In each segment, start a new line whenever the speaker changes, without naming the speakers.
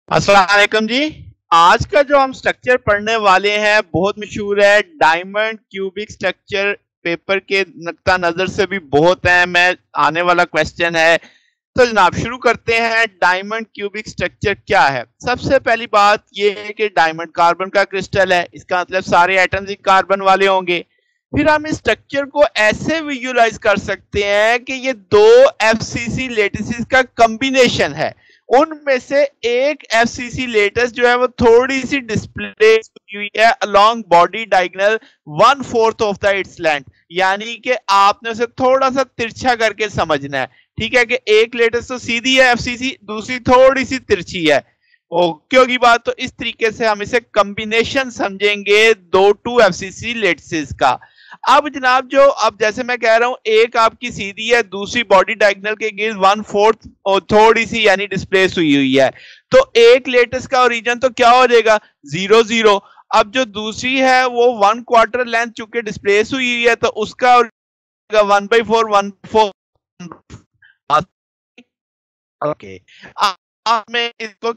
अस्सलाम वालेकुम जी। आज का जो हम स्ट्रक्चर पढ़ने वाले हैं बहुत मशहूर है, डायमंड क्यूबिक स्ट्रक्चर। पेपर के नुक्ता नजर से भी बहुत है। मैं आने वाला क्वेश्चन है, तो जनाब शुरू करते हैं। डायमंड क्यूबिक स्ट्रक्चर क्या है? सबसे पहली बात यह है कि डायमंड कार्बन का क्रिस्टल है, इसका मतलब सारे एटम्स ही कार्बन वाले होंगे। फिर हम इस स्ट्रक्चर को ऐसे विजुलाइज कर सकते हैं कि ये दो एफसीसी लेटिसेस का कॉम्बिनेशन है। उनमें से एक एफसीसी लेटेस जो है वो थोड़ी सी डिस्प्ले हुई है along body diagonal 1/4 of the its length, यानी कि आपने उसे थोड़ा सा तिरछा करके समझना है। ठीक है कि एक लेटेस तो सीधी है एफसीसी, दूसरी थोड़ी सी तिरछी है। ओके की बात, तो इस तरीके से हम इसे कॉम्बिनेशन समझेंगे दो टू एफसीसी लेटेस का। अब जनाब जो अब जैसे मैं कह रहा हूं, एक आपकी सीधी है, दूसरी बॉडी डायगोनल के गिर्द 1/4 और थोड़ी सी यानी डिस्प्लेस हुई है। तो एक लेटेस का ओरिजिन तो क्या हो जाएगा? 0 0। अब जो दूसरी है वो 1/4 लेंथ चुके डिस्प्लेस हुई है, तो उसका 1/4 1/4। ओके, अब मैं इसको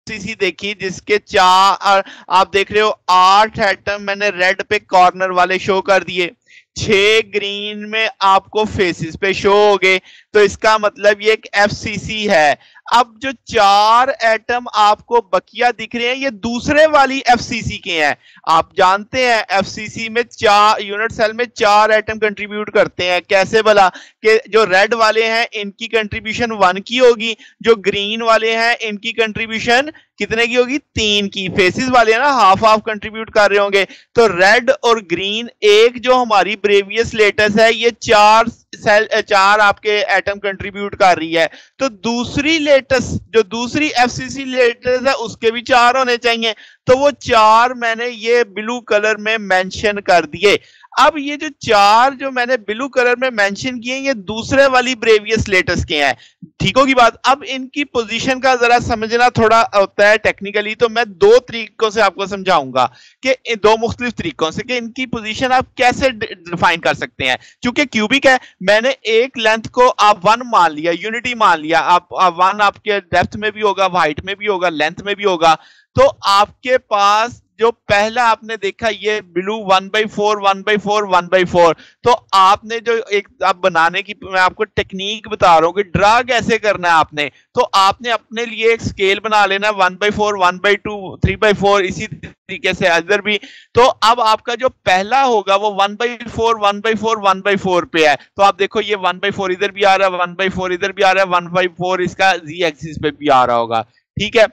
सीसी देखी जिसके चार, आप देख रहे हो 8 एटम मैंने रेड पे कॉर्नर वाले शो कर दिए, 6 ग्रीन में आपको फेसिस पे शो हो गए। तो इसका मतलब ये एक एफसीसी है। अब जो 4 एटम आपको बकिया दिख रहे हैं ये दूसरे वाली एफसीसी के हैं। आप जानते हैं एफसीसी में 4 यूनिट सेल में 4 एटम कंट्रीब्यूट करते हैं। कैसे भला? कि जो रेड वाले हैं इनकी कंट्रीब्यूशन 1 की होगी, जो ग्रीन वाले हैं इनकी कंट्रीब्यूशन कितने की होगी? 3 की। फेसिस वाले ना हाफ हाफ कंट्रीब्यूट कर रहे होंगे। तो रेड और ग्रीन, एक जो हमारी ब्रेवियस लेटेस है ये 4 आपके एटम कंट्रीब्यूट कर रही है। तो दूसरी लेटेस जो दूसरी एफसीसी लेटेस है उसके भी 4 होने चाहिए। तो वो 4 मैंने ये ब्लू कलर में मेंशन कर दिए। अब ये जो 4 जो मैंने ब्लू कलर में मेंशन किए ये दूसरे वाली ब्रेवियस लेटेस के हैं। ठीक होगी बात। अब इनकी पोजीशन का जरा समझना थोड़ा होता है टेक्निकली, तो मैं दो तरीकों से आपको समझाऊंगा कि दो मुख्तलिफ तरीकों से कि इनकी पोजीशन आप कैसे डिफाइन कर सकते हैं। क्योंकि क्यूबिक है, मैंने एक लेंथ को आप 1 मान लिया, यूनिटी मान लिया। आप 1 आपके डेप्थ में भी होगा, हाइट में भी होगा, लेंथ में भी होगा। तो आपके पास जो पहला आपने देखा ये ब्लू 1/4 1/4 1/4। तो आपने जो एक आप बनाने की मैं आपको टेक्निक बता रहा हूं कि ड्रा कैसे करना है आपने। तो आपने अपने लिए एक स्केल बना लेना 1/4 1/2 3/4, इसी तरीके से अदर भी। तो अब आपका जो पहला होगा वो 1/4 1/4 1/4 पे है। तो आप देखो ये 1/4 इधर भी आ रहा है, 1/4 इधर भी आ रहा है, 1/4 इसका जी एक्सिस पे भी आ रहा होगा। ठीक है,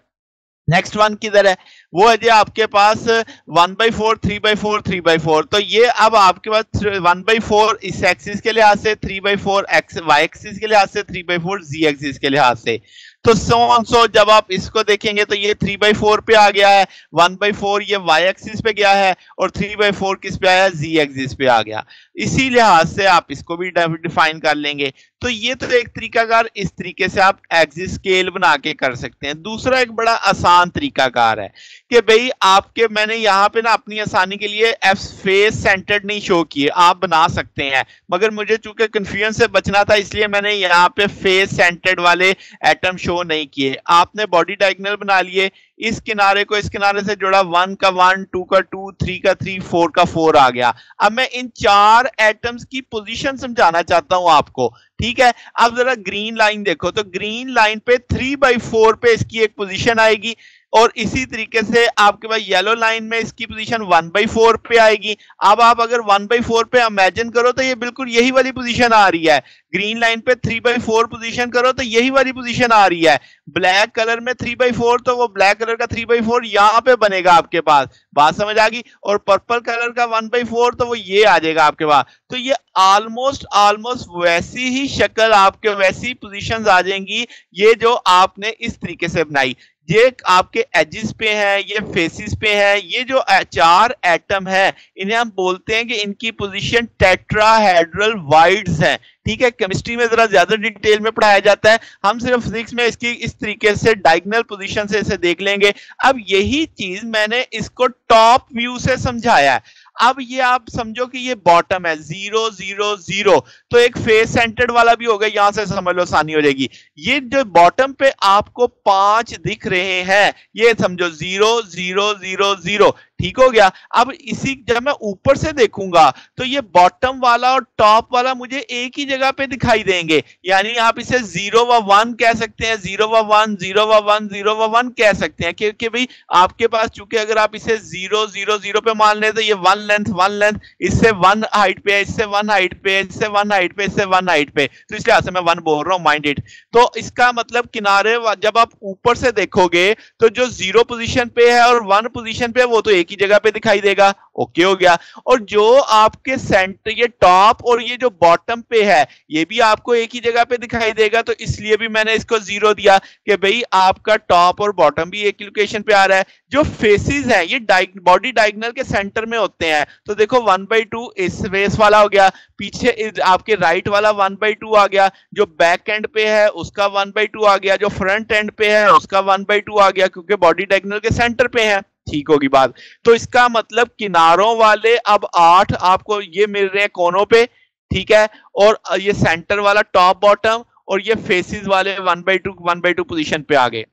नेक्स्ट वन किधर है? वो है जी आपके पास 1/4 3/4 3/4। तो ये अब आपके पास 1/4 इस एक्सिस के लिहाज से, 3/4 वाई एक्सिस के लिहाज से, 3/4 जी एक्सिस के लिहाज से। तो सो जब आप इसको देखेंगे तो ये 3/4 पे आ गया है, 1/4 ये वाई एक्सिस पे गया है, और 3/4 किस पे आया? जी एक्सिस पे आ गया। इसी लिहाज से आप इसको भी डिफाइन कर लेंगे। तो ये तो एक तरीकाकार, इस तरीके से आप एक्सिस स्केल बना के कर सकते हैं। दूसरा एक बड़ा आसान तरीकाकार है कि भाई आपके मैंने यहाँ पे ना अपनी आसानी के लिए एफ फेस सेंटर्ड नहीं शो किए, आप बना सकते हैं, मगर मुझे चूंकि कंफ्यूजन से बचना था इसलिए मैंने यहाँ पे फेस सेंटर्ड वाले एटम शो नहीं किए। आपने बॉडी डायगोनल बना लिए, इस किनारे को इस किनारे से जोड़ा, 1 का 1 2 का 2 3 का 3 4 का 4 आ गया। अब मैं इन 4 एटम्स की पोजीशन समझाना चाहता हूं आपको। ठीक है, अब जरा ग्रीन लाइन देखो, तो ग्रीन लाइन पे 3/4 पे इसकी एक पोजीशन आएगी, और इसी तरीके से आपके पास येलो लाइन में इसकी पोजीशन 1/4 पे आएगी। अब आप अगर 1/4 पे इमेजिन करो तो ये बिल्कुल यही वाली पोजीशन आ रही है। ग्रीन लाइन पे 3/4 पोजीशन करो तो यही वाली पोजीशन आ रही है। ब्लैक कलर में 3/4, तो वो ब्लैक कलर का 3/4 यहां पे बनेगा आपके पास। बात समझ आ गई? और पर्पल कलर का 1/4 तो वो ये आ जाएगा आपके पास। तो ये ऑलमोस्ट वैसी ही शक्ल आपके, वैसी पोजीशंस आ जाएंगी ये जो आपने इस तरीके से बनाई। ये आपके एजिस पे है, ये फेसिस पे है। ये जो 4 एटम है इन्हें हम बोलते हैं कि इनकी पोजीशन टेट्राहेड्रल वाइड्स हैं। ठीक है, केमिस्ट्री में जरा ज्यादा डिटेल में पढ़ाया जाता है, हम सिर्फ फिजिक्स में इसकी इस तरीके से डायगोनल पोजीशन से इसे देख लेंगे। अब यही चीज मैंने इसको टॉप व्यू से समझाया है। अब ये आप समझो कि ये बॉटम है 0 0 0, तो एक फेस सेंटर्ड वाला भी होगा, यहां से समझ लो आसानी हो जाएगी। ये जो बॉटम पे आपको 5 दिख रहे हैं, ये समझो 0 0 0 0, ठीक हो गया। अब इसी जब मैं ऊपर से देखूंगा तो ये बॉटम वाला और टॉप वाला मुझे एक ही जगह पे दिखाई देंगे, यानी आप इसे 0 व 1 कह सकते हैं, 0 व 1 0 व 1 0 व 1 कह सकते हैं, क्योंकि भाई आपके पास चूंकि अगर आप इसे 0 0 0 पे मान ले तो ये 1 लेंथ इससे 1 हाइट पे है, इससे 1 हाइट पे, इससे 1 हाइट पे, इससे 1 हाइट पे, तो इसलिए से मैं 1 बोल रहा हूं, माइंड इट। तो इसका मतलब किनारे जब आप ऊपर से देखोगे तो जो 0 पोजीशन पे है और 1 पोजीशन पे है वो तो एक ही जगह पे दिखाई देगा, ओके हो गया। और जो आपके सेंटर ये टॉप और ये जो बॉटम पे है ये भी आपको एक ही जगह पे दिखाई देगा, तो इसलिए भी मैंने इसको 0 दिया कि भाई आपका टॉप और बॉटम भी एक लोकेशन पे आ रहा है। जो फेसेस हैं ये बॉडी डायगोनल के सेंटर में होते हैं, तो देखो 1/2 इस फेस वाला हो गया, पीछे आपके राइट वाला 1/2 आ गया, जो बैक एंड पे है उसका 1/2 आ गया, जो फ्रंट एंड पे है उसका 1/2 आ गया, क्योंकि बॉडी डायगोनल के सेंटर पे है, ठीक होगी बात। तो इसका मतलब किनारों वाले अब 8 आपको ये मिल रहे हैं कोनों पे, ठीक है, और ये सेंटर वाला टॉप बॉटम और ये फेसेस वाले 1/2 पोजीशन पे आ गए।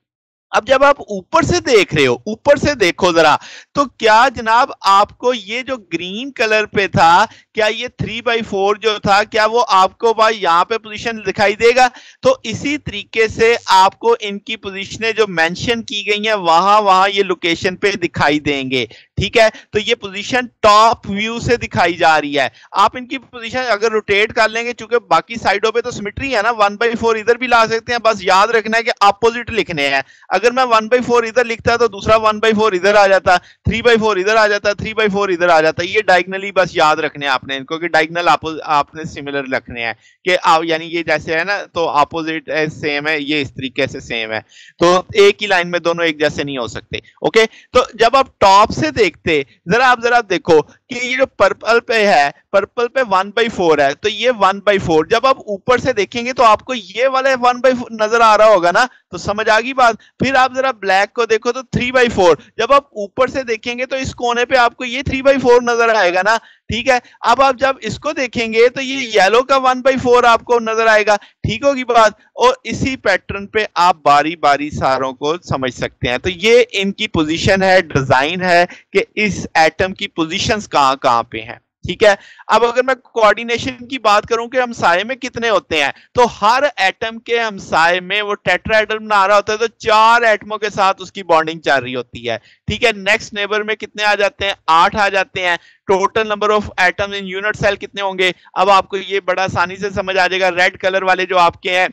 अब जब आप ऊपर से देख रहे हो, ऊपर से देखो जरा, तो क्या जनाब आपको ये जो ग्रीन कलर पे था, क्या ये 3/4 जो था, क्या वो आपको भाई यहाँ पे पोजीशन दिखाई देगा? तो इसी तरीके से आपको इनकी पोजीशनें जो मेंशन की गई हैं वहां वहां ये लोकेशन पे दिखाई देंगे, ठीक है। तो ये पोजीशन टॉप व्यू से दिखाई जा रही है। आप इनकी पोजीशन अगर रोटेट कर लेंगे, चूंकि बाकी साइडों पे तो सिमेट्री है ना, 1/4 इधर भी ला सकते हैं, बस याद रखना है कि अपोजिट लिखने हैं। अगर मैं 1/4 इधर लिखता तो दूसरा 1/4 इधर आ जाता, 3/4 इधर आ जाता, 3/4 इधर आ जाता। ये डायगनली बस याद रखने हैं आपने इनको, कि डायगनल आपने सिमिलर रखने हैं कि यानी ये जैसे है ना तो अपोजिट सेम है, ये इस तरीके से सेम है, तो एक ही लाइन में दोनों एक जैसे नहीं हो सकते, ओके। तो जब आप टॉप से देखते, जरा देखो कि ये जो पर्पल पे है, पर्पल पे 1/4 है, तो ये 1/4। जब आप ऊपर से देखेंगे तो आपको ये वाला 1/4 नजर आ रहा होगा ना, तो समझ आ गई बात। फिर आप जरा ब्लैक को देखो तो 3/4, जब आप ऊपर से देखेंगे तो इस कोने पे आपको ये 3/4 नजर आएगा ना, ठीक है। अब आप जब इसको देखेंगे तो ये येलो का 1/4 आपको नजर आएगा, ठीक होगी बात। और इसी पैटर्न पे आप बारी बारी सारों को समझ सकते हैं। तो ये इनकी पोजीशन है, डिजाइन है कि इस एटम की पोजीशंस कहां कहां पे हैं, ठीक है। अब अगर मैं कोऑर्डिनेशन की बात करूं कि हमसाये में कितने होते हैं, तो हर एटम के हमसाये में वो टेट्राहेड्रल बना रहा होता है, तो 4 एटमों के साथ उसकी बॉन्डिंग चल रही होती है, ठीक है। नेक्स्ट नेबर में कितने आ जाते हैं? 8 आ जाते हैं। Total number of atoms in unit cell कितने होंगे? अब आपको ये बड़ा आसानी से समझ आ जाएगा। रेड कलर वाले जो आपके हैं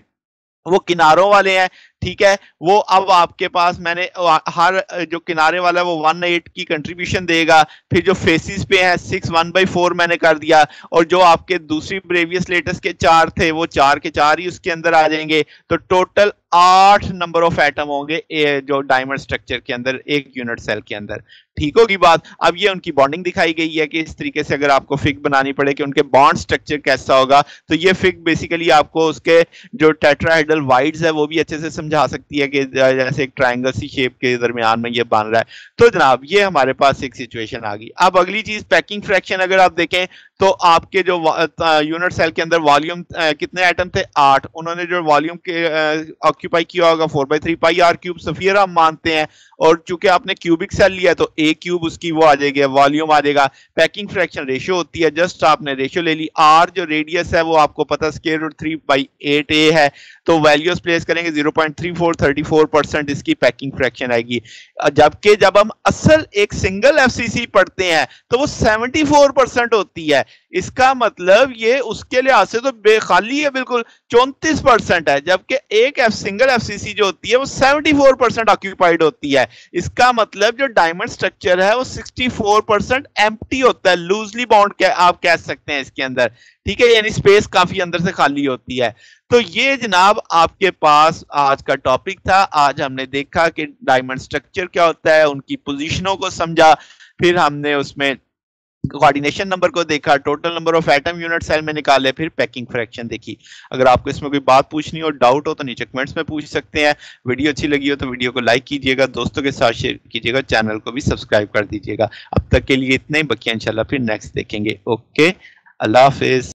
वो किनारों वाले हैं, ठीक है। वो अब आपके पास मैंने हर जो किनारे वाला है वो 1/8 की कंट्रीब्यूशन देगा। फिर जो फेसिस पे है 6 1/4 मैंने कर दिया, और जो आपके दूसरी ब्रेवियस लेटस के 4 थे वो 4 के 4 ही उसके अंदर आ जाएंगे। तो टोटल 8 नंबर ऑफ एटम होंगे जो डायमंड स्ट्रक्चर के अंदर एक यूनिट सेल के अंदर, ठीक होगी बात। अब ये उनकी बॉन्डिंग दिखाई गई है कि इस तरीके से अगर आपको फिग बनानी पड़े कि उनके बॉन्ड स्ट्रक्चर कैसा होगा, तो ये फिग बेसिकली आपको उसके जो टेट्राहेड्रल वाइड्स है वो भी अच्छे से समझा सकती है कि जैसे एक ट्रायंगल सी शेप के दरमियान में ये बन रहा है। तो जनाब ये हमारे पास एक सिचुएशन आ गई। अब अगली चीज पैकिंग फ्रैक्शन अगर आप देखें तो आपके जो यूनिट सेल के अंदर वॉल्यूम कितने एटम थे? 8। उन्होंने जो वॉल्यूम के ऑक्यूपाई किया होगा 4/3 पाई आर क्यूब स्फीयर हम मानते हैं, और चूंकि आपने क्यूबिक सेल लिया तो ए क्यूब उसकी वो आ जाएगी, वॉल्यूम आ जाएगा। पैकिंग फ्रैक्शन रेशियो होती है, जस्ट आपने रेशियो ले ली। आर जो रेडियस है वो आपको पता √3/8a है, तो वैल्यूज प्लेस करेंगे 0.3434% इसकी पैकिंग फ्रैक्शन आएगी। जबकि जब हम असल एक सिंगल एफसीसी पढ़ते हैं तो वो 74% होती है। इसका मतलब ये उसके लिहाज से तो बेखाली है, बिल्कुल 34% है, जबकि एक सिंगल एफसीसी जो होती है वो 74% ऑक्यूपाइड होती है। इसका मतलब जो डायमंड स्ट्रक्चर है वो 64% एम्प्टी होता है, लूजली बाउंड आप कह सकते हैं इसके अंदर, ठीक है, यानी स्पेस काफी अंदर से खाली होती है। तो ये जनाब आपके पास आज का टॉपिक था। आज हमने देखा कि डायमंड स्ट्रक्चर क्या होता है, उनकी पोजीशनों को समझा, फिर हमने उसमें कोऑर्डिनेशन नंबर को देखा, total number of atom unit cell में निकाले, फिर पैकिंग फ्रैक्शन देखी। अगर आपको इसमें कोई बात पूछनी हो, डाउट हो, तो नीचे कमेंट्स में पूछ सकते हैं। वीडियो अच्छी लगी हो तो वीडियो को लाइक कीजिएगा, दोस्तों के साथ शेयर कीजिएगा, चैनल को भी सब्सक्राइब कर दीजिएगा। अब तक के लिए इतना ही, बकिया इंशाल्लाह फिर नेक्स्ट देखेंगे। ओके, अल्लाह हाफिज।